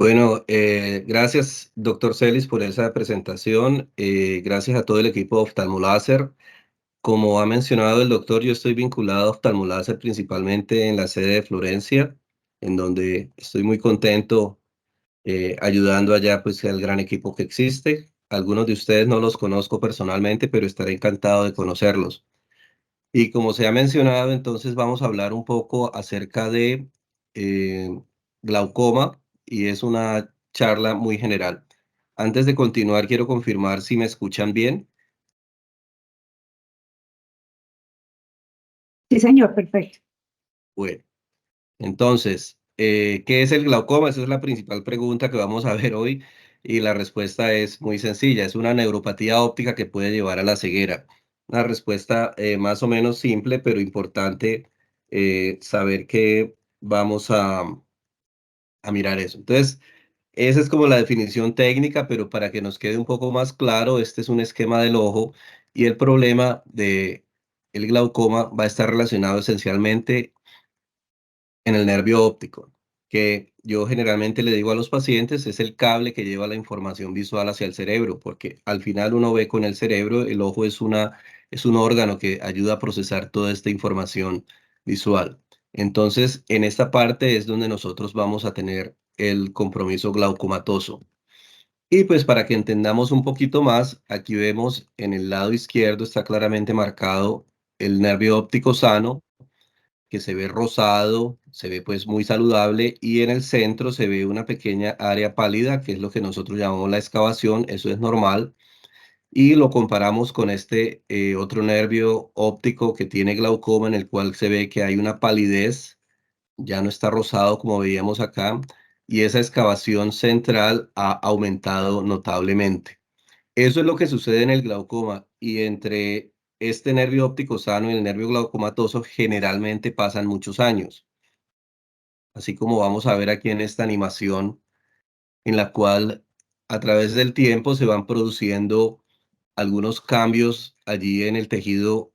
Bueno, gracias, doctor Celis, por esa presentación. Gracias a todo el equipo de Oftalmoláser. Como ha mencionado el doctor, yo estoy vinculado a Oftalmoláser principalmente en la sede de Florencia, en donde estoy muy contento ayudando allá pues al gran equipo que existe. Algunos de ustedes no los conozco personalmente, pero estaré encantado de conocerlos. Y como se ha mencionado, entonces vamos a hablar un poco acerca de eh, glaucoma y es una charla muy general. Antes de continuar, quiero confirmar si me escuchan bien. Sí, señor, perfecto. Bueno, entonces, ¿qué es el glaucoma? Esa es la principal pregunta que vamos a ver hoy y la respuesta es muy sencilla. Es una neuropatía óptica que puede llevar a la ceguera. Una respuesta más o menos simple, pero importante saber que vamos a mirar eso. Entonces, esa es como la definición técnica, pero para que nos quede un poco más claro, este es un esquema del ojo y el problema de el glaucoma va a estar relacionado esencialmente en el nervio óptico, que yo generalmente le digo a los pacientes es el cable que lleva la información visual hacia el cerebro, porque al final uno ve con el cerebro, el ojo es un órgano que ayuda a procesar toda esta información visual. Entonces, en esta parte es donde nosotros vamos a tener el compromiso glaucomatoso. Y pues para que entendamos un poquito más, aquí vemos en el lado izquierdo está claramente marcado el nervio óptico sano, que se ve rosado, se ve pues muy saludable y en el centro se ve una pequeña área pálida, que es lo que nosotros llamamos la excavación, eso es normal, y lo comparamos con este otro nervio óptico que tiene glaucoma en el cual se ve que hay una palidez, ya no está rosado como veíamos acá, y esa excavación central ha aumentado notablemente. Eso es lo que sucede en el glaucoma y entre este nervio óptico sano y el nervio glaucomatoso generalmente pasan muchos años, así como vamos a ver aquí en esta animación en la cual a través del tiempo se van produciendo algunos cambios allí en el tejido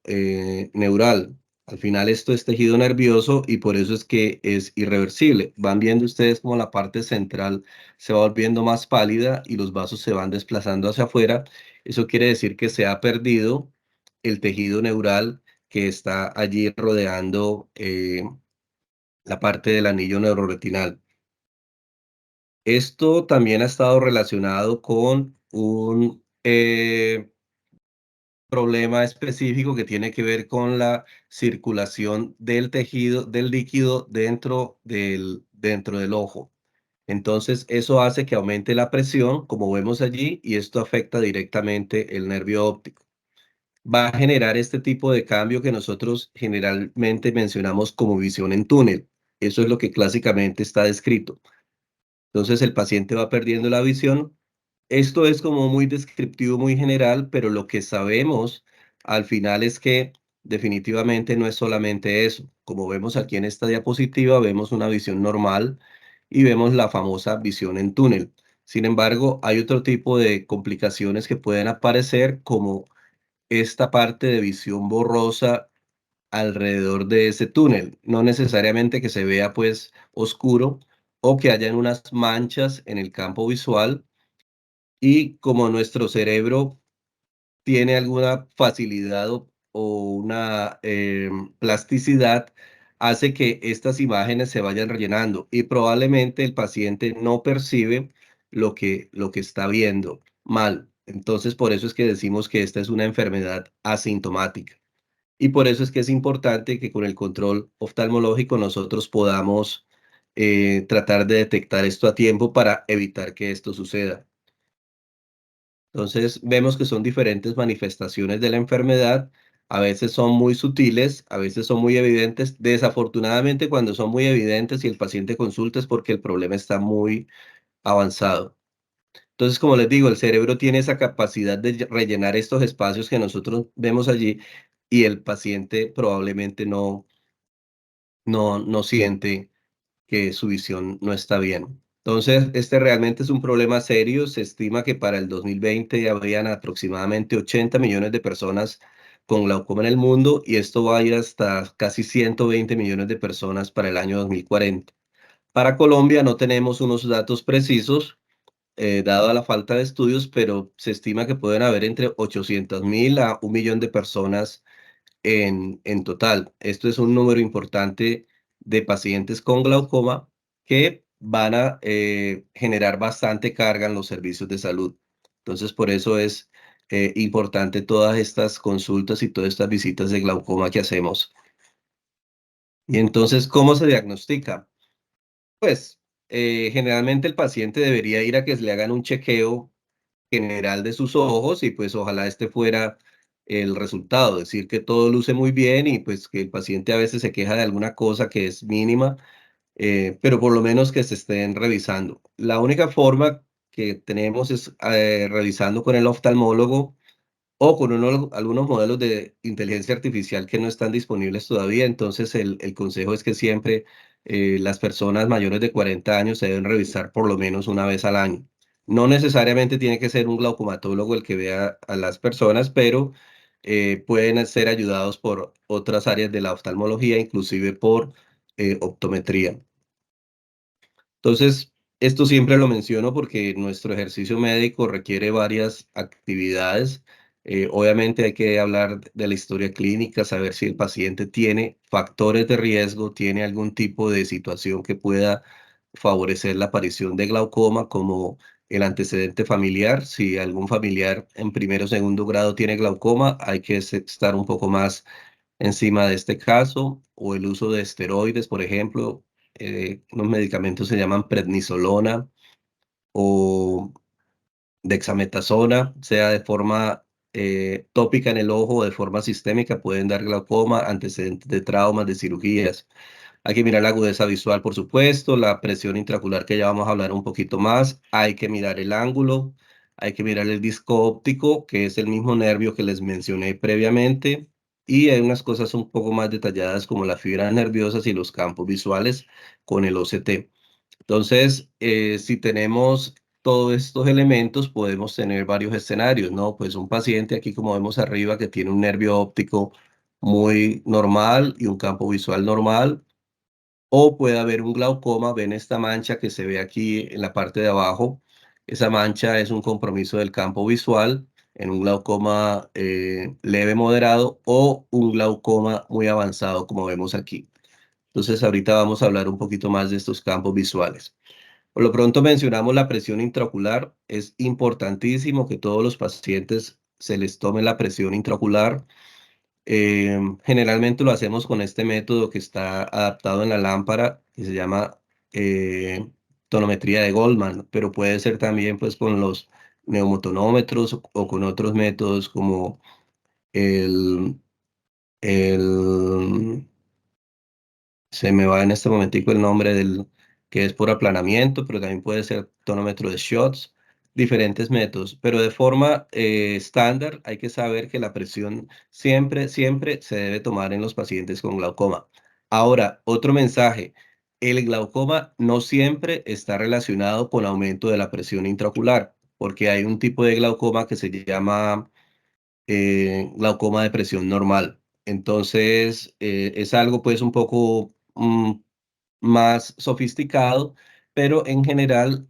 neural. Al final esto es tejido nervioso y por eso es que es irreversible. Van viendo ustedes como la parte central se va volviendo más pálida y los vasos se van desplazando hacia afuera. Eso quiere decir que se ha perdido el tejido neural que está allí rodeando la parte del anillo neuroretinal. Esto también ha estado relacionado con un problema específico que tiene que ver con la circulación del tejido, del líquido dentro del ojo. Entonces, eso hace que aumente la presión, como vemos allí, y esto afecta directamente el nervio óptico. Va a generar este tipo de cambio que nosotros generalmente mencionamos como visión en túnel. Eso es lo que clásicamente está descrito. Entonces el paciente va perdiendo la visión. Esto es como muy descriptivo, muy general, pero lo que sabemos al final es que definitivamente no es solamente eso. Como vemos aquí en esta diapositiva, vemos una visión normal y vemos la famosa visión en túnel. Sin embargo, hay otro tipo de complicaciones que pueden aparecer, como esta parte de visión borrosa alrededor de ese túnel. No necesariamente que se vea pues oscuro o que hayan unas manchas en el campo visual y como nuestro cerebro tiene alguna facilidad o una plasticidad, hace que estas imágenes se vayan rellenando y probablemente el paciente no percibe lo que está viendo mal. Entonces, por eso es que decimos que esta es una enfermedad asintomática. Y por eso es que es importante que con el control oftalmológico nosotros podamos tratar de detectar esto a tiempo para evitar que esto suceda. Entonces vemos que son diferentes manifestaciones de la enfermedad. A veces son muy sutiles, a veces son muy evidentes. Desafortunadamente, cuando son muy evidentes y el paciente consulta es porque el problema está muy avanzado. Entonces, como les digo, el cerebro tiene esa capacidad de rellenar estos espacios que nosotros vemos allí y el paciente probablemente no siente que su visión no está bien. Entonces, este realmente es un problema serio. Se estima que para el 2020 habrían aproximadamente 80 millones de personas con glaucoma en el mundo y esto va a ir hasta casi 120 millones de personas para el año 2040. Para Colombia no tenemos unos datos precisos, dado a la falta de estudios, pero se estima que pueden haber entre 800.000 a 1.000.000 de personas en total. Esto es un número importante de pacientes con glaucoma que van a generar bastante carga en los servicios de salud. Entonces, por eso es importante todas estas consultas y todas estas visitas de glaucoma que hacemos. Y entonces, ¿cómo se diagnostica? Pues generalmente el paciente debería ir a que le hagan un chequeo general de sus ojos y pues ojalá este fuera el resultado, decir que todo luce muy bien y pues que el paciente a veces se queja de alguna cosa que es mínima, pero por lo menos que se estén revisando. La única forma que tenemos es revisando con el oftalmólogo o con algunos modelos de inteligencia artificial que no están disponibles todavía. Entonces, el consejo es que siempre las personas mayores de 40 años se deben revisar por lo menos una vez al año. No necesariamente tiene que ser un glaucomatólogo el que vea a las personas, pero pueden ser ayudados por otras áreas de la oftalmología, inclusive por optometría. Entonces, esto siempre lo menciono porque nuestro ejercicio médico requiere varias actividades. Obviamente hay que hablar de la historia clínica, saber si el paciente tiene factores de riesgo, tiene algún tipo de situación que pueda favorecer la aparición de glaucoma, como el antecedente familiar. Si algún familiar en primero o segundo grado tiene glaucoma, hay que estar un poco más encima de este caso, o el uso de esteroides, por ejemplo, unos medicamentos se llaman prednisolona o dexametasona, sea de forma tópica en el ojo o de forma sistémica, pueden dar glaucoma, antecedentes de traumas, de cirugías. Hay que mirar la agudeza visual, por supuesto, la presión intraocular, que ya vamos a hablar un poquito más. Hay que mirar el ángulo, hay que mirar el disco óptico, que es el mismo nervio que les mencioné previamente. Y hay unas cosas un poco más detalladas como las fibras nerviosas y los campos visuales con el OCT. Entonces, si tenemos todos estos elementos, podemos tener varios escenarios, ¿no? Pues un paciente aquí, como vemos arriba, que tiene un nervio óptico muy normal y un campo visual normal, o puede haber un glaucoma. Ven esta mancha que se ve aquí en la parte de abajo. Esa mancha es un compromiso del campo visual en un glaucoma leve, moderado o un glaucoma muy avanzado, como vemos aquí. Entonces, ahorita vamos a hablar un poquito más de estos campos visuales. Por lo pronto mencionamos la presión intraocular. Es importantísimo que todos los pacientes se les tome la presión intraocular. Generalmente lo hacemos con este método que está adaptado en la lámpara, que se llama eh, tonometría de Goldman, pero puede ser también pues con los neumotonómetros o con otros métodos como el, el se me va en este momentico el nombre del que es por aplanamiento, pero también puede ser tonómetro de shots, diferentes métodos, pero de forma estándar hay que saber que la presión siempre, siempre se debe tomar en los pacientes con glaucoma. Ahora, otro mensaje, el glaucoma no siempre está relacionado con aumento de la presión intraocular, porque hay un tipo de glaucoma que se llama glaucoma de presión normal. Entonces, es algo pues un poco más sofisticado, pero en general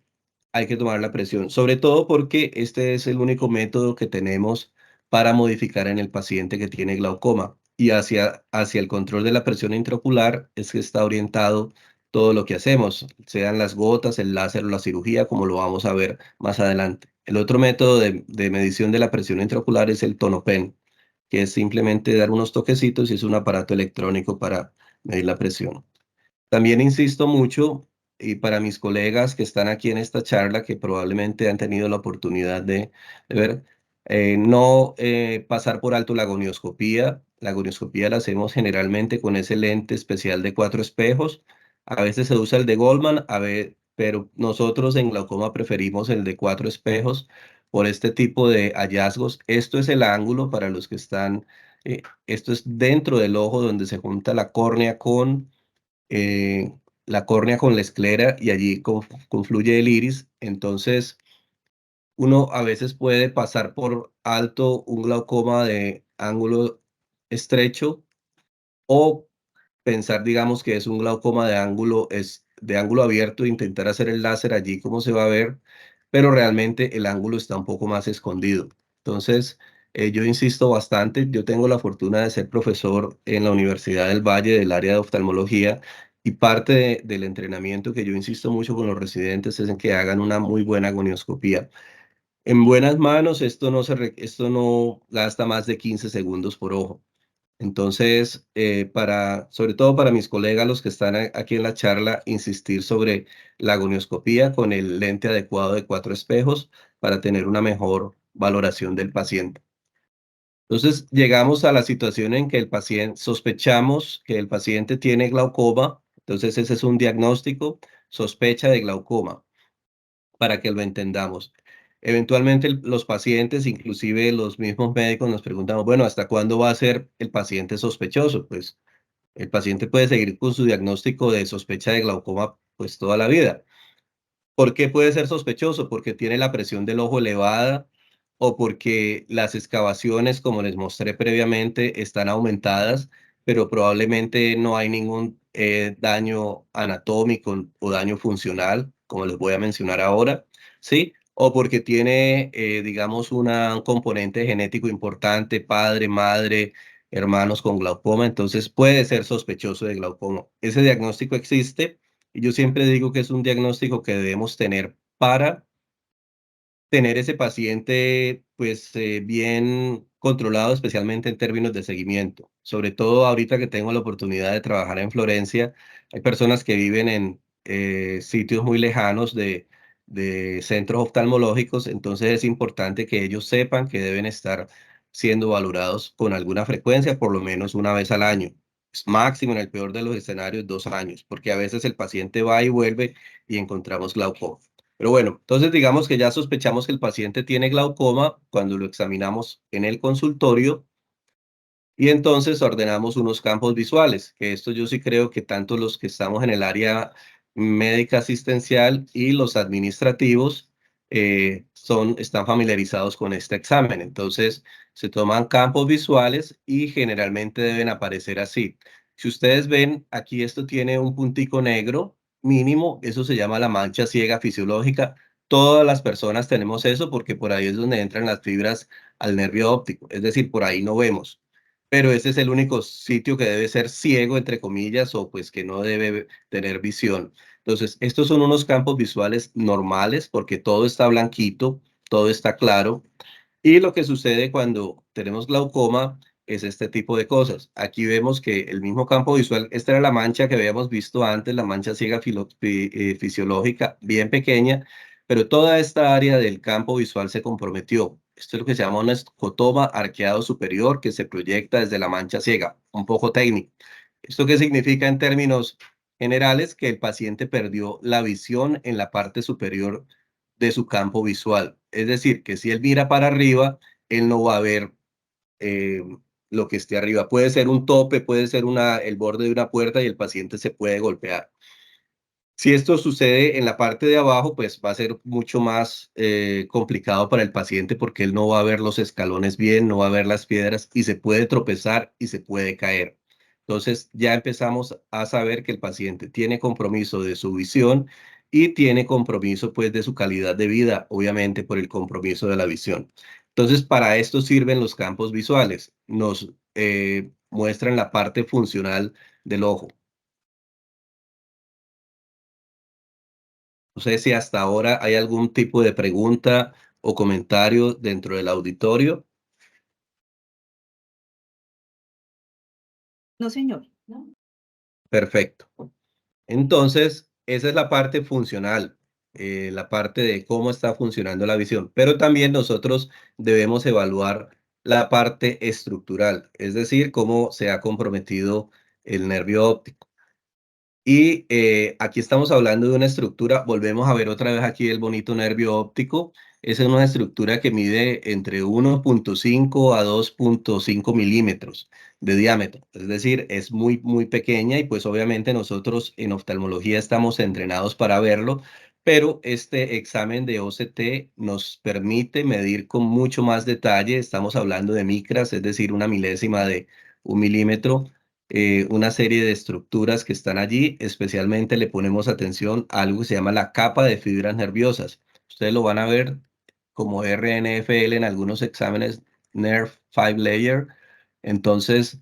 hay que tomar la presión, sobre todo porque este es el único método que tenemos para modificar en el paciente que tiene glaucoma. Y hacia el control de la presión intraocular es que está orientado todo lo que hacemos, sean las gotas, el láser o la cirugía, como lo vamos a ver más adelante. El otro método de medición de la presión intraocular es el tonopen, que es simplemente dar unos toquecitos y es un aparato electrónico para medir la presión. También insisto mucho, y para mis colegas que están aquí en esta charla, que probablemente han tenido la oportunidad de ver, no pasar por alto la gonioscopía. La gonioscopía la hacemos generalmente con ese lente especial de 4 espejos. A veces se usa el de Goldman, pero nosotros en glaucoma preferimos el de 4 espejos por este tipo de hallazgos. Esto es el ángulo para los que están, esto es dentro del ojo donde se junta eh, la córnea con la esclera y allí confluye el iris. Entonces, uno a veces puede pasar por alto un glaucoma de ángulo estrecho o pensar, digamos, que es un glaucoma de ángulo de ángulo abierto, intentar hacer el láser allí, cómo se va a ver, pero realmente el ángulo está un poco más escondido. Entonces, yo insisto bastante, yo tengo la fortuna de ser profesor en la Universidad del Valle del área de oftalmología y parte del entrenamiento que yo insisto mucho con los residentes es en que hagan una muy buena gonioscopía. En buenas manos, esto no gasta más de 15 segundos por ojo. Entonces, sobre todo para mis colegas, los que están aquí en la charla, insistir sobre la gonioscopía con el lente adecuado de 4 espejos para tener una mejor valoración del paciente. Entonces, llegamos a la situación en que sospechamos que el paciente tiene glaucoma, entonces ese es un diagnóstico, sospecha de glaucoma para que lo entendamos. Eventualmente los pacientes, inclusive los mismos médicos nos preguntamos, bueno, ¿hasta cuándo va a ser el paciente sospechoso? Pues el paciente puede seguir con su diagnóstico de sospecha de glaucoma pues toda la vida. ¿Por qué puede ser sospechoso? Porque tiene la presión del ojo elevada o porque las excavaciones, como les mostré previamente, están aumentadas, pero probablemente no hay ningún daño anatómico o daño funcional, como les voy a mencionar ahora, ¿sí? O porque tiene, digamos, un componente genético importante, padre, madre, hermanos con glaucoma, entonces puede ser sospechoso de glaucoma. Ese diagnóstico existe y yo siempre digo que es un diagnóstico que debemos tener para tener ese paciente, pues, bien controlado, especialmente en términos de seguimiento. Sobre todo ahorita que tengo la oportunidad de trabajar en Florencia, hay personas que viven en sitios muy lejanos de centros oftalmológicos, entonces es importante que ellos sepan que deben estar siendo valorados con alguna frecuencia, por lo menos una vez al año. Máximo, en el peor de los escenarios, 2 años, porque a veces el paciente va y vuelve y encontramos glaucoma. Pero bueno, entonces digamos que ya sospechamos que el paciente tiene glaucoma cuando lo examinamos en el consultorio y entonces ordenamos unos campos visuales, que esto yo sí creo que tanto los que estamos en el área médica asistencial y los administrativos están familiarizados con este examen. Entonces se toman campos visuales y generalmente deben aparecer así. Si ustedes ven, aquí esto tiene un puntico negro mínimo, eso se llama la mancha ciega fisiológica. Todas las personas tenemos eso porque por ahí es donde entran las fibras al nervio óptico, es decir, por ahí no vemos, pero ese es el único sitio que debe ser ciego, entre comillas, o pues que no debe tener visión. Entonces, estos son unos campos visuales normales porque todo está blanquito, todo está claro. Y lo que sucede cuando tenemos glaucoma es este tipo de cosas. Aquí vemos que el mismo campo visual, esta era la mancha que habíamos visto antes, la mancha ciega fisiológica, bien pequeña, pero toda esta área del campo visual se comprometió. Esto es lo que se llama un escotoma arqueado superior que se proyecta desde la mancha ciega, un poco técnico. ¿Esto qué significa en términos generales? Que el paciente perdió la visión en la parte superior de su campo visual. Es decir, que si él mira para arriba, él no va a ver eh, lo que esté arriba. Puede ser un tope, puede ser el borde de una puerta y el paciente se puede golpear. Si esto sucede en la parte de abajo, pues va a ser mucho más complicado para el paciente porque él no va a ver los escalones bien, no va a ver las piedras y se puede tropezar y se puede caer. Entonces ya empezamos a saber que el paciente tiene compromiso de su visión y tiene compromiso pues de su calidad de vida, obviamente por el compromiso de la visión. Entonces para esto sirven los campos visuales. Nos muestran la parte funcional del ojo. No sé si hasta ahora hay algún tipo de pregunta o comentario dentro del auditorio. No, señor. No. Perfecto. Entonces, esa es la parte funcional, la parte de cómo está funcionando la visión. Pero también nosotros debemos evaluar la parte estructural, es decir, cómo se ha comprometido el nervio óptico. Y aquí estamos hablando de una estructura, volvemos a ver otra vez aquí el bonito nervio óptico. Esa es una estructura que mide entre 1,5 a 2,5 milímetros de diámetro. Es decir, es muy, muy pequeña y pues obviamente nosotros en oftalmología estamos entrenados para verlo, pero este examen de OCT nos permite medir con mucho más detalle. Estamos hablando de micras, es decir, una milésima de un milímetro una serie de estructuras que están allí. Especialmente le ponemos atención a algo que se llama la capa de fibras nerviosas. Ustedes lo van a ver como RNFL en algunos exámenes, Nerve Five Layer. Entonces,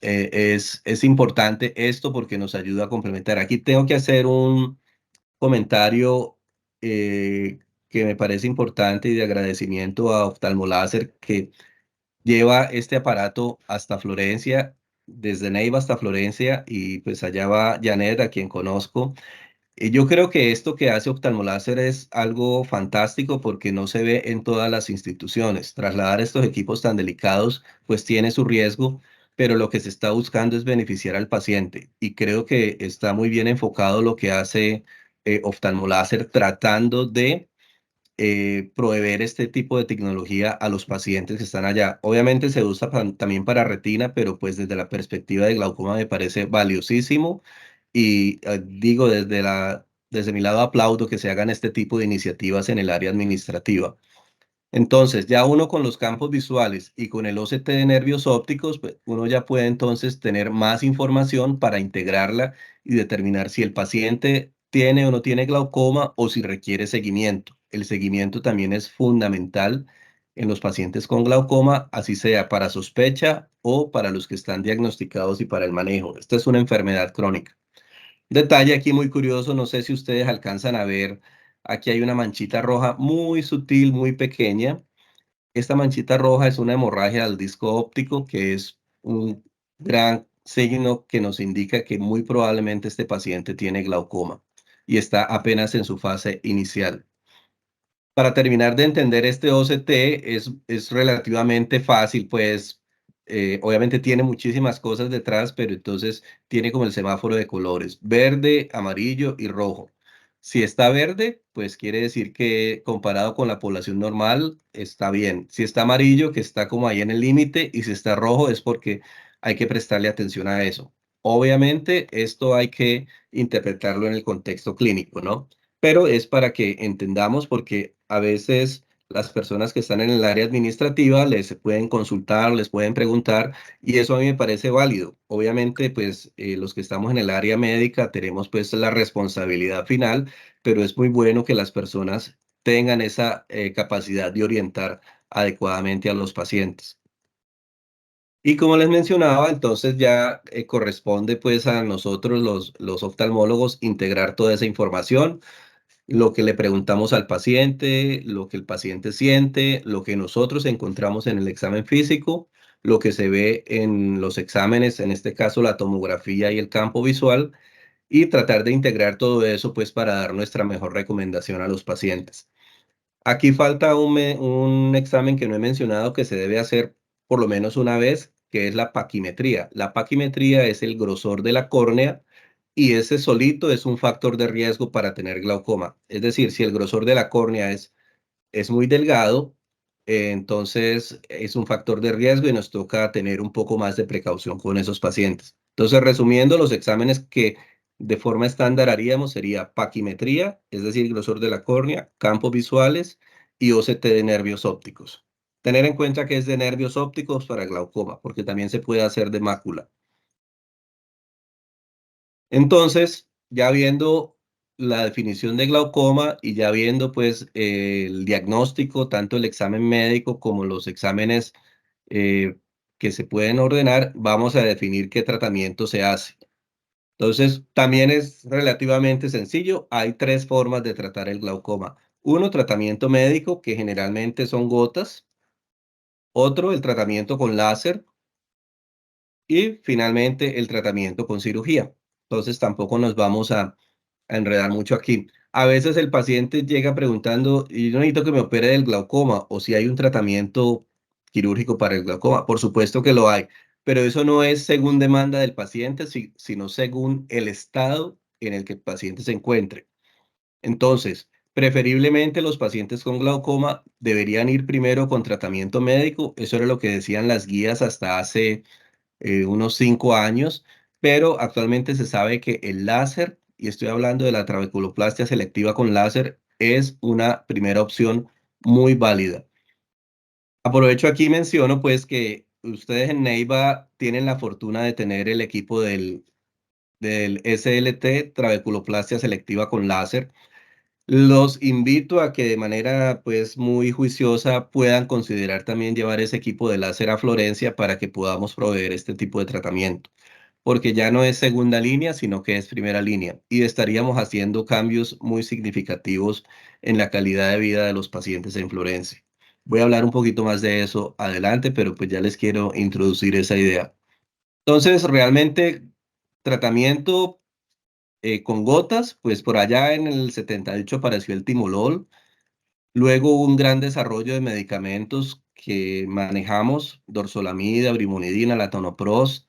es importante esto porque nos ayuda a complementar. Aquí tengo que hacer un comentario eh, que me parece importante y de agradecimiento a Oftalmoláser, que lleva este aparato hasta Florencia, desde Neiva hasta Florencia, y pues allá va Janet, a quien conozco. Y yo creo que esto que hace Oftalmoláser es algo fantástico porque no se ve en todas las instituciones. Trasladar estos equipos tan delicados pues tiene su riesgo, pero lo que se está buscando es beneficiar al paciente. Y creo que está muy bien enfocado lo que hace Oftalmoláser, tratando de proveer este tipo de tecnología a los pacientes que están allá. Obviamente se usa también para retina, pero pues desde la perspectiva de glaucoma me parece valiosísimo y digo, desde mi lado aplaudo que se hagan este tipo de iniciativas en el área administrativa. Entonces, ya uno con los campos visuales y con el OCT de nervios ópticos, pues uno ya puede entonces tener más información para integrarla y determinar si el paciente tiene o no tiene glaucoma o si requiere seguimiento. El seguimiento también es fundamental en los pacientes con glaucoma, así sea para sospecha o para los que están diagnosticados y para el manejo. Esta es una enfermedad crónica. Detalle aquí muy curioso, no sé si ustedes alcanzan a ver, aquí hay una manchita roja muy sutil, muy pequeña. Esta manchita roja es una hemorragia del disco óptico, que es un gran signo que nos indica que muy probablemente este paciente tiene glaucoma y está apenas en su fase inicial. Para terminar de entender este OCT es relativamente fácil, pues obviamente tiene muchísimas cosas detrás, pero entonces tiene como el semáforo de colores, verde, amarillo y rojo. Si está verde, pues quiere decir que comparado con la población normal está bien. Si está amarillo, que está como ahí en el límite, y si está rojo es porque hay que prestarle atención a eso. Obviamente esto hay que interpretarlo en el contexto clínico, ¿no? Pero es para que entendamos, porque a veces las personas que están en el área administrativa les pueden consultar, les pueden preguntar, y eso a mí me parece válido. Obviamente, pues los que estamos en el área médica tenemos pues la responsabilidad final, pero es muy bueno que las personas tengan esa capacidad de orientar adecuadamente a los pacientes. Y como les mencionaba, entonces ya corresponde pues a nosotros los oftalmólogos integrar toda esa información, lo que le preguntamos al paciente, lo que el paciente siente, lo que nosotros encontramos en el examen físico, lo que se ve en los exámenes, en este caso la tomografía y el campo visual, y tratar de integrar todo eso pues para dar nuestra mejor recomendación a los pacientes. Aquí falta un examen que no he mencionado que se debe hacer por lo menos una vez, que es la paquimetría. La paquimetría es el grosor de la córnea y ese solito es un factor de riesgo para tener glaucoma. Es decir, si el grosor de la córnea es muy delgado, entonces es un factor de riesgo y nos toca tener un poco más de precaución con esos pacientes. Entonces, resumiendo, los exámenes que de forma estándar haríamos sería paquimetría, es decir, grosor de la córnea, campos visuales y OCT de nervios ópticos. Tener en cuenta que es de nervios ópticos para glaucoma, porque también se puede hacer de mácula. Entonces, ya viendo la definición de glaucoma y ya viendo pues el diagnóstico, tanto el examen médico como los exámenes eh, que se pueden ordenar, vamos a definir qué tratamiento se hace. Entonces, también es relativamente sencillo. Hay tres formas de tratar el glaucoma. Uno, tratamiento médico, que generalmente son gotas. Otro, el tratamiento con láser. Y finalmente el tratamiento con cirugía. Entonces tampoco nos vamos a enredar mucho aquí. A veces el paciente llega preguntando, y yo necesito que me opere del glaucoma o si hay un tratamiento quirúrgico para el glaucoma. Por supuesto que lo hay, pero eso no es según demanda del paciente, sino según el estado en el que el paciente se encuentre. Entonces, preferiblemente los pacientes con glaucoma deberían ir primero con tratamiento médico. Eso era lo que decían las guías hasta hace unos 5 años, pero actualmente se sabe que el láser, y estoy hablando de la trabeculoplastia selectiva con láser, es una primera opción muy válida. Aprovecho aquí y menciono pues que ustedes en Neiva tienen la fortuna de tener el equipo del SLT, trabeculoplastia selectiva con láser. Los invito a que de manera pues muy juiciosa puedan considerar también llevar ese equipo de láser a Florencia para que podamos proveer este tipo de tratamiento, porque ya no es segunda línea, sino que es primera línea y estaríamos haciendo cambios muy significativos en la calidad de vida de los pacientes en Florencia. Voy a hablar un poquito más de eso adelante, pero pues ya les quiero introducir esa idea. Entonces, realmente, tratamiento con gotas, pues por allá en el 78 apareció el timolol. Luego hubo un gran desarrollo de medicamentos que manejamos, dorzolamida, brimonidina, latanoprost,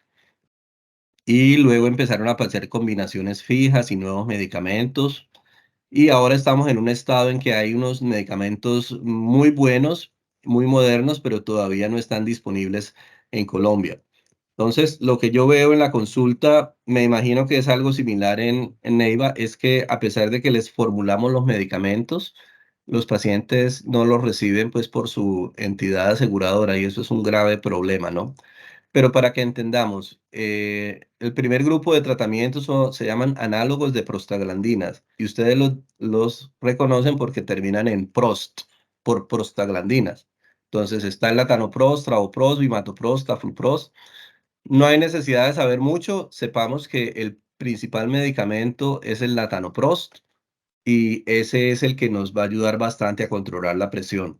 y luego empezaron a aparecer combinaciones fijas y nuevos medicamentos. Y ahora estamos en un estado en que hay unos medicamentos muy buenos, muy modernos, pero todavía no están disponibles en Colombia. Entonces, lo que yo veo en la consulta, me imagino que es algo similar en Neiva, es que a pesar de que les formulamos los medicamentos, los pacientes no los reciben pues por su entidad aseguradora y eso es un grave problema, ¿no? Pero para que entendamos, el primer grupo de tratamientos se llaman análogos de prostaglandinas y ustedes los reconocen porque terminan en prost, por prostaglandinas. Entonces está el latanoprost, travoprost, bimatoprost, tafluprost. No hay necesidad de saber mucho, sepamos que el principal medicamento es el latanoprost y ese es el que nos va a ayudar bastante a controlar la presión.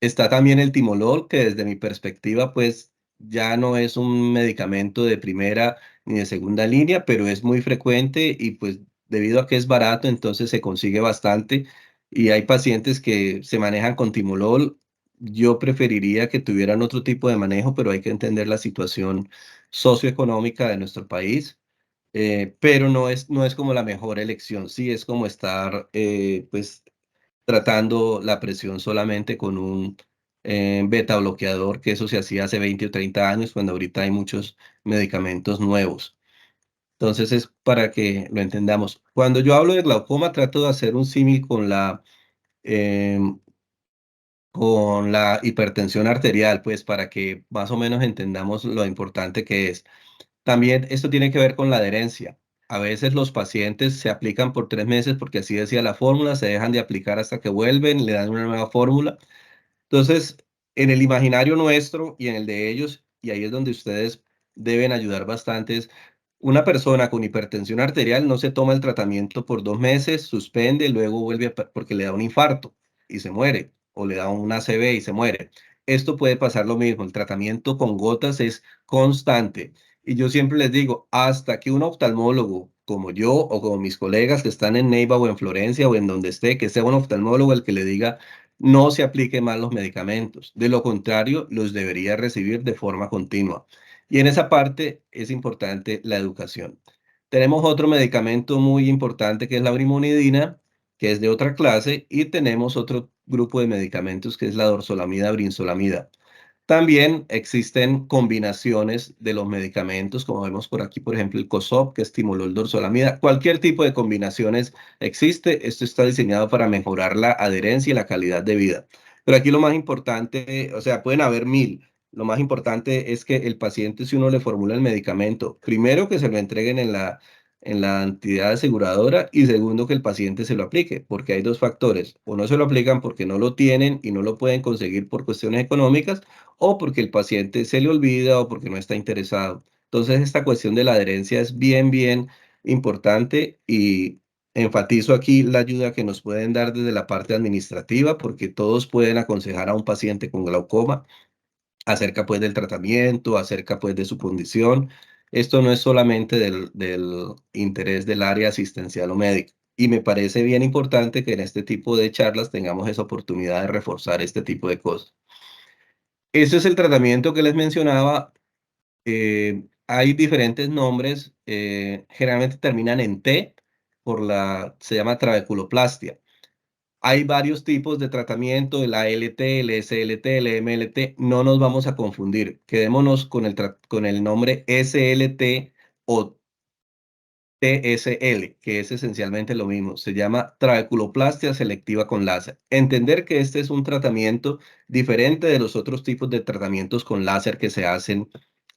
Está también el timolol, que desde mi perspectiva, pues ya no es un medicamento de primera ni de segunda línea, pero es muy frecuente y pues debido a que es barato, entonces se consigue bastante y hay pacientes que se manejan con timolol. Yo preferiría que tuvieran otro tipo de manejo, pero hay que entender la situación socioeconómica de nuestro país. Pero no es como la mejor elección, sí es como estar pues tratando la presión solamente con un beta bloqueador, que eso se hacía hace 20 o 30 años, cuando ahorita hay muchos medicamentos nuevos. Entonces es para que lo entendamos. Cuando yo hablo de glaucoma, trato de hacer un símil em, con la hipertensión arterial, pues para que más o menos entendamos lo importante que es. También esto tiene que ver con la adherencia. A veces los pacientes se aplican por 3 meses porque así decía la fórmula, se dejan de aplicar hasta que vuelven, le dan una nueva fórmula. Entonces, en el imaginario nuestro y en el de ellos, y ahí es donde ustedes deben ayudar bastante, es una persona con hipertensión arterial no se toma el tratamiento por 2 meses, suspende, luego vuelve porque le da un infarto y se muere, o le da un ACV y se muere. Esto puede pasar lo mismo, el tratamiento con gotas es constante. Y yo siempre les digo, hasta que un oftalmólogo como yo o como mis colegas que están en Neiva o en Florencia o en donde esté, que sea un oftalmólogo el que le diga no se apliquen más los medicamentos. De lo contrario, los debería recibir de forma continua. Y en esa parte es importante la educación. Tenemos otro medicamento muy importante que es la brimonidina, que es de otra clase, y tenemos otro grupo de medicamentos que es la dorzolamida, brinzolamida. También existen combinaciones de los medicamentos, como vemos por aquí, por ejemplo, el COSOP, que estimuló el dorsolamida. Cualquier tipo de combinaciones existe. Esto está diseñado para mejorar la adherencia y la calidad de vida. Pero aquí lo más importante, o sea, pueden haber mil. Lo más importante es que el paciente, si uno le formula el medicamento, primero que se lo entreguen en la entidad aseguradora y segundo que el paciente se lo aplique, porque hay dos factores. O no se lo aplican porque no lo tienen y no lo pueden conseguir por cuestiones económicas o porque el paciente se le olvida o porque no está interesado. Entonces, esta cuestión de la adherencia es bien, bien importante y enfatizo aquí la ayuda que nos pueden dar desde la parte administrativa, porque todos pueden aconsejar a un paciente con glaucoma acerca pues del tratamiento, acerca pues de su condición. Esto no es solamente del interés del área asistencial o médica. Y me parece bien importante que en este tipo de charlas tengamos esa oportunidad de reforzar este tipo de cosas. Ese es el tratamiento que les mencionaba. Hay diferentes nombres, generalmente terminan en T, se llama trabeculoplastia. Hay varios tipos de tratamiento, el ALT, el SLT, el MLT, no nos vamos a confundir. Quedémonos con el nombre SLT o TSL, que es esencialmente lo mismo. Se llama trabeculoplastia selectiva con láser. Entender que este es un tratamiento diferente de los otros tipos de tratamientos con láser que se hacen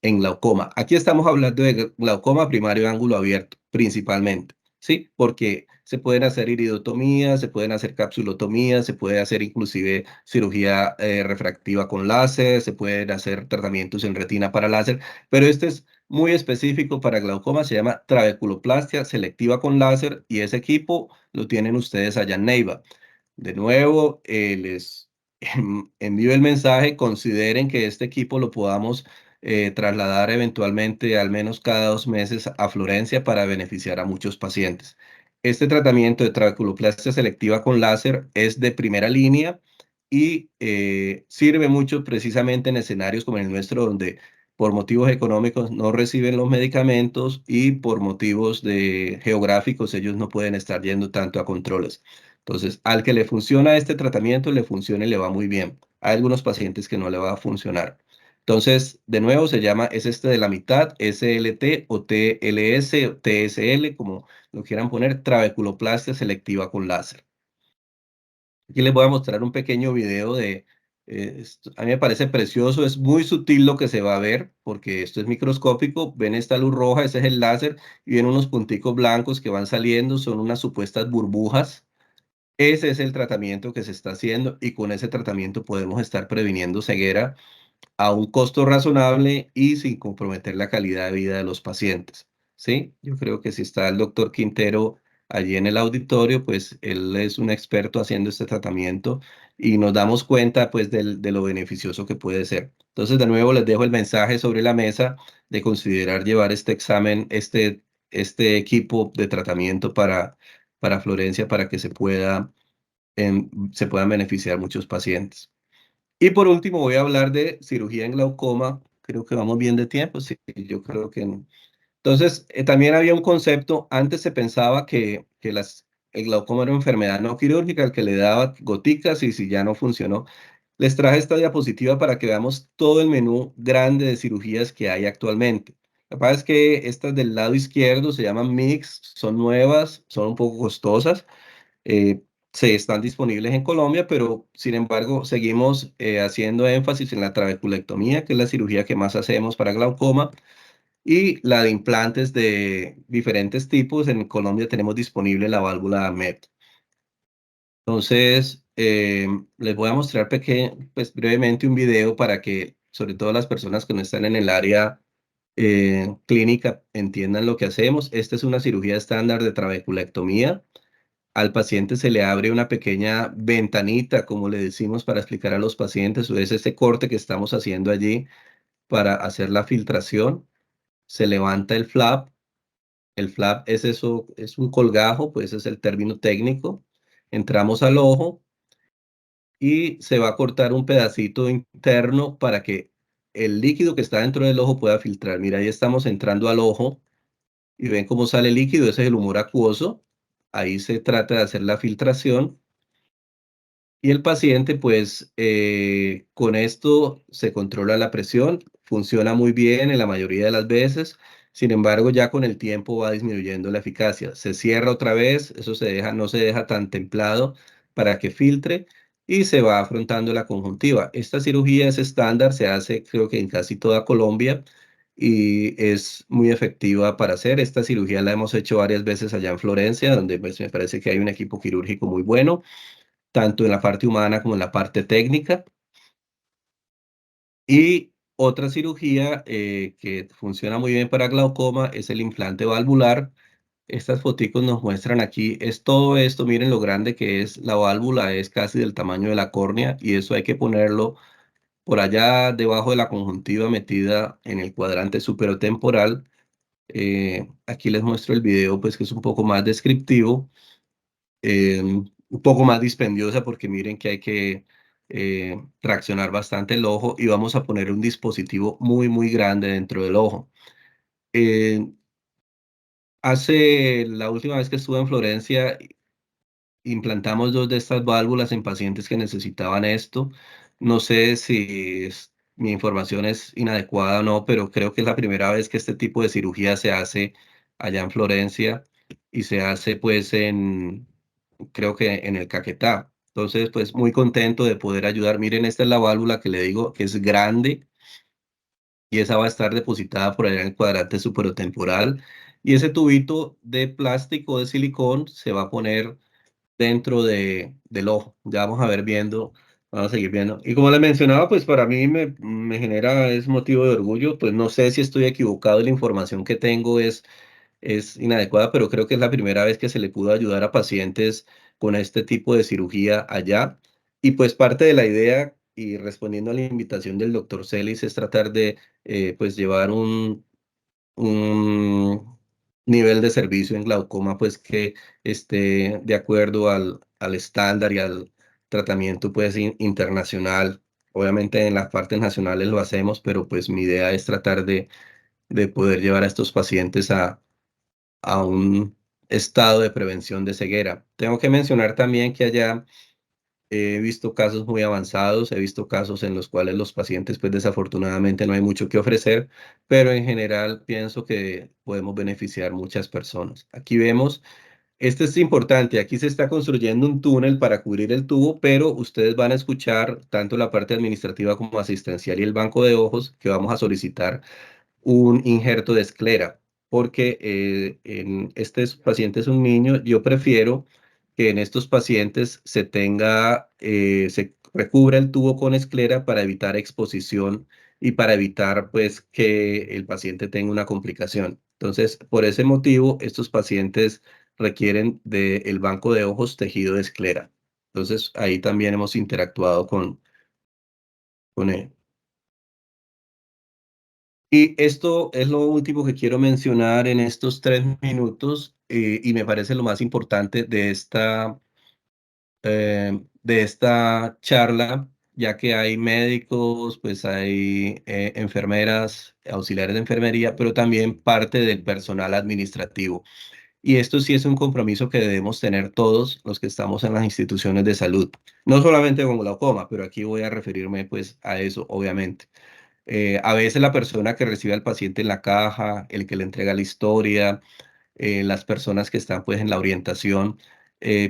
en glaucoma. Aquí estamos hablando de glaucoma primario de ángulo abierto, principalmente, ¿sí? Porque se pueden hacer iridotomías, se pueden hacer capsulotomías, se puede hacer inclusive cirugía refractiva con láser, se pueden hacer tratamientos en retina para láser, pero este es muy específico para glaucoma, se llama trabeculoplastia selectiva con láser y ese equipo lo tienen ustedes allá en Neiva. De nuevo, les envío el mensaje, consideren que este equipo lo podamos trasladar eventualmente al menos cada 2 meses a Florencia para beneficiar a muchos pacientes. Este tratamiento de trabeculoplastia selectiva con láser es de primera línea y sirve mucho precisamente en escenarios como el nuestro, donde por motivos económicos no reciben los medicamentos y por motivos geográficos ellos no pueden estar yendo tanto a controles. Entonces, al que le funciona este tratamiento, le funciona y le va muy bien. Hay algunos pacientes que no le va a funcionar. Entonces, de nuevo, es este de la mitad, SLT o TLS o TSL, como lo quieran poner, trabeculoplastia selectiva con láser. Aquí les voy a mostrar un pequeño video a mí me parece precioso, es muy sutil lo que se va a ver, porque esto es microscópico, ven esta luz roja, ese es el láser, y ven unos punticos blancos que van saliendo, son unas supuestas burbujas. Ese es el tratamiento que se está haciendo y con ese tratamiento podemos estar previniendo ceguera a un costo razonable y sin comprometer la calidad de vida de los pacientes, ¿sí? Yo creo que si está el doctor Quintero allí en el auditorio, pues él es un experto haciendo este tratamiento y nos damos cuenta pues de lo beneficioso que puede ser. Entonces, de nuevo, les dejo el mensaje sobre la mesa de considerar llevar este examen, este equipo de tratamiento para Florencia para que se puedan beneficiar muchos pacientes. Y por último, voy a hablar de cirugía en glaucoma. Creo que vamos bien de tiempo. Sí, yo creo que no. Entonces, también había un concepto. Antes se pensaba que el glaucoma era una enfermedad no quirúrgica, al que le daba goticas y si ya no funcionó. Les traje esta diapositiva para que veamos todo el menú grande de cirugías que hay actualmente. Lo que pasa es que estas del lado izquierdo se llaman MIX, son nuevas, son un poco costosas, eh, se están disponibles en Colombia, pero sin embargo seguimos haciendo énfasis en la trabeculectomía, que es la cirugía que más hacemos para glaucoma, y la de implantes de diferentes tipos. En Colombia tenemos disponible la válvula MET. Entonces, les voy a mostrar pues, brevemente un video para que, sobre todo las personas que no están en el área clínica, entiendan lo que hacemos. Esta es una cirugía estándar de trabeculectomía. Al paciente se le abre una pequeña ventanita, como le decimos, para explicar a los pacientes, o es este corte que estamos haciendo allí para hacer la filtración. Se levanta el flap. El flap es eso, es un colgajo, pues ese es el término técnico. Entramos al ojo y se va a cortar un pedacito interno para que el líquido que está dentro del ojo pueda filtrar. Mira, ahí estamos entrando al ojo y ven cómo sale el líquido, ese es el humor acuoso. Ahí se trata de hacer la filtración. Y el paciente, pues, con esto se controla la presión, funciona muy bien en la mayoría de las veces. Sin embargo, ya con el tiempo va disminuyendo la eficacia. Se cierra otra vez, eso no se deja tan templado para que filtre y se va afrontando la conjuntiva. Esta cirugía es estándar, se hace creo que en casi toda Colombia y es muy efectiva para hacer. Esta cirugía la hemos hecho varias veces allá en Florencia, donde pues, me parece que hay un equipo quirúrgico muy bueno tanto en la parte humana como en la parte técnica. Y otra cirugía que funciona muy bien para glaucoma es el implante valvular. Estas foticos nos muestran aquí, es todo esto, miren lo grande que es la válvula, es casi del tamaño de la córnea y eso hay que ponerlo por allá debajo de la conjuntiva metida en el cuadrante superotemporal. Aquí les muestro el video, pues que es un poco más descriptivo, un poco más dispendiosa porque miren que hay que traccionar bastante el ojo y vamos a poner un dispositivo muy, muy grande dentro del ojo. Eh, Hace la última vez que estuve en Florencia, implantamos dos de estas válvulas en pacientes que necesitaban esto. No sé si mi información es inadecuada o no, pero creo que es la primera vez que este tipo de cirugía se hace allá en Florencia y se hace pues creo que en el Caquetá. Entonces, pues muy contento de poder ayudar. Miren, esta es la válvula que le digo que es grande y esa va a estar depositada por allá en el cuadrante supratemporal. Y ese tubito de plástico de silicón se va a poner dentro del ojo. Ya vamos a ver viendo, vamos a seguir viendo. Y como les mencionaba, pues para mí me genera, es motivo de orgullo, pues no sé si estoy equivocado y la información que tengo es inadecuada, pero creo que es la primera vez que se le pudo ayudar a pacientes con este tipo de cirugía allá. Y pues parte de la idea, y respondiendo a la invitación del doctor Celis, es tratar de pues llevar un nivel de servicio en glaucoma pues que esté de acuerdo al estándar y al tratamiento pues internacional. Obviamente en las partes nacionales lo hacemos, pero pues mi idea es tratar de poder llevar a estos pacientes a un estado de prevención de ceguera. Tengo que mencionar también que allá he visto casos muy avanzados, he visto casos en los cuales los pacientes, pues desafortunadamente no hay mucho que ofrecer, pero en general pienso que podemos beneficiar muchas personas. Aquí vemos, este es importante, aquí se está construyendo un túnel para cubrir el tubo, pero ustedes van a escuchar tanto la parte administrativa como asistencial y el banco de ojos que vamos a solicitar un injerto de esclera, porque en este paciente es un niño, yo prefiero que en estos pacientes se recubra el tubo con esclera para evitar exposición y para evitar pues que el paciente tenga una complicación. Entonces, por ese motivo, estos pacientes requieren del banco de ojos tejido de esclera. Entonces, ahí también hemos interactuado con él. Y esto es lo último que quiero mencionar en estos 3 minutos, y me parece lo más importante de esta charla, ya que hay médicos, pues hay enfermeras, auxiliares de enfermería, pero también parte del personal administrativo. Y esto sí es un compromiso que debemos tener todos los que estamos en las instituciones de salud, no solamente con glaucoma, pero aquí voy a referirme pues a eso, obviamente. A veces la persona que recibe al paciente en la caja, el que le entrega la historia, las personas que están pues en la orientación,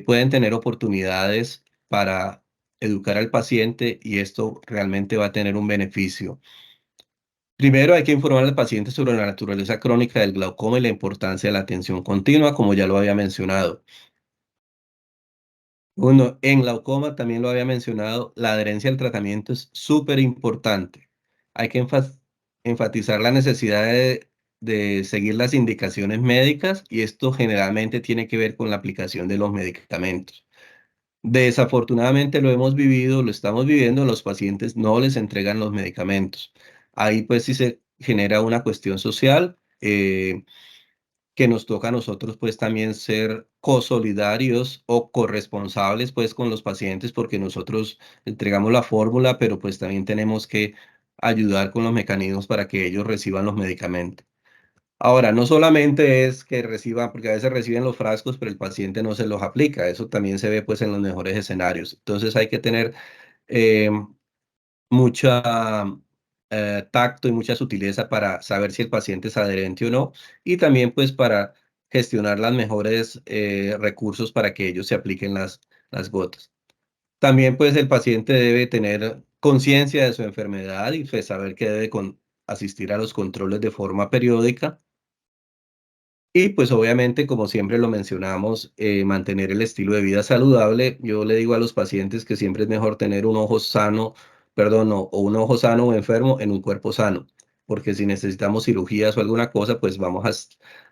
pueden tener oportunidades para educar al paciente y esto realmente va a tener un beneficio. Primero hay que informar al paciente sobre la naturaleza crónica del glaucoma y la importancia de la atención continua, como ya lo había mencionado. Uno, en glaucoma también lo había mencionado, la adherencia al tratamiento es súper importante. Hay que enfatizar la necesidad de seguir las indicaciones médicas y esto generalmente tiene que ver con la aplicación de los medicamentos. Desafortunadamente lo hemos vivido, lo estamos viviendo, los pacientes no les entregan los medicamentos. Ahí pues sí se genera una cuestión social. Que nos toca a nosotros pues también ser cosolidarios o corresponsables pues con los pacientes porque nosotros entregamos la fórmula, pero pues también tenemos que ayudar con los mecanismos para que ellos reciban los medicamentos. Ahora, no solamente es que reciban, porque a veces reciben los frascos, pero el paciente no se los aplica. Eso también se ve pues en los mejores escenarios. Entonces hay que tener eh, mucha tacto y mucha sutileza para saber si el paciente es adherente o no, y también pues para gestionar las mejores recursos para que ellos se apliquen las gotas. También pues el paciente debe tener conciencia de su enfermedad y pues saber que debe asistir a los controles de forma periódica y pues obviamente, como siempre lo mencionamos, mantener el estilo de vida saludable. Yo le digo a los pacientes que siempre es mejor tener un ojo sano, perdón, no, o un ojo sano o enfermo en un cuerpo sano, porque si necesitamos cirugías o alguna cosa, pues vamos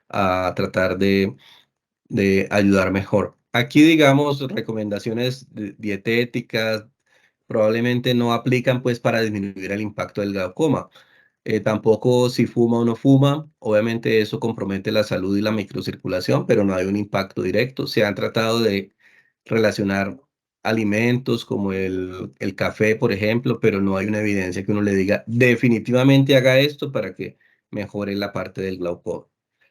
a tratar de ayudar mejor. Aquí, digamos, recomendaciones dietéticas probablemente no aplican pues para disminuir el impacto del glaucoma. Tampoco si fuma o no fuma, obviamente eso compromete la salud y la microcirculación, pero no hay un impacto directo. Se han tratado de relacionar alimentos como el café, por ejemplo, pero no hay una evidencia que uno le diga definitivamente haga esto para que mejore la parte del glaucoma.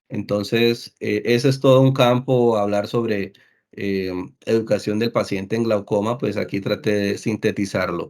Entonces, ese es todo un campo, hablar sobre educación del paciente en glaucoma, pues aquí traté de sintetizarlo.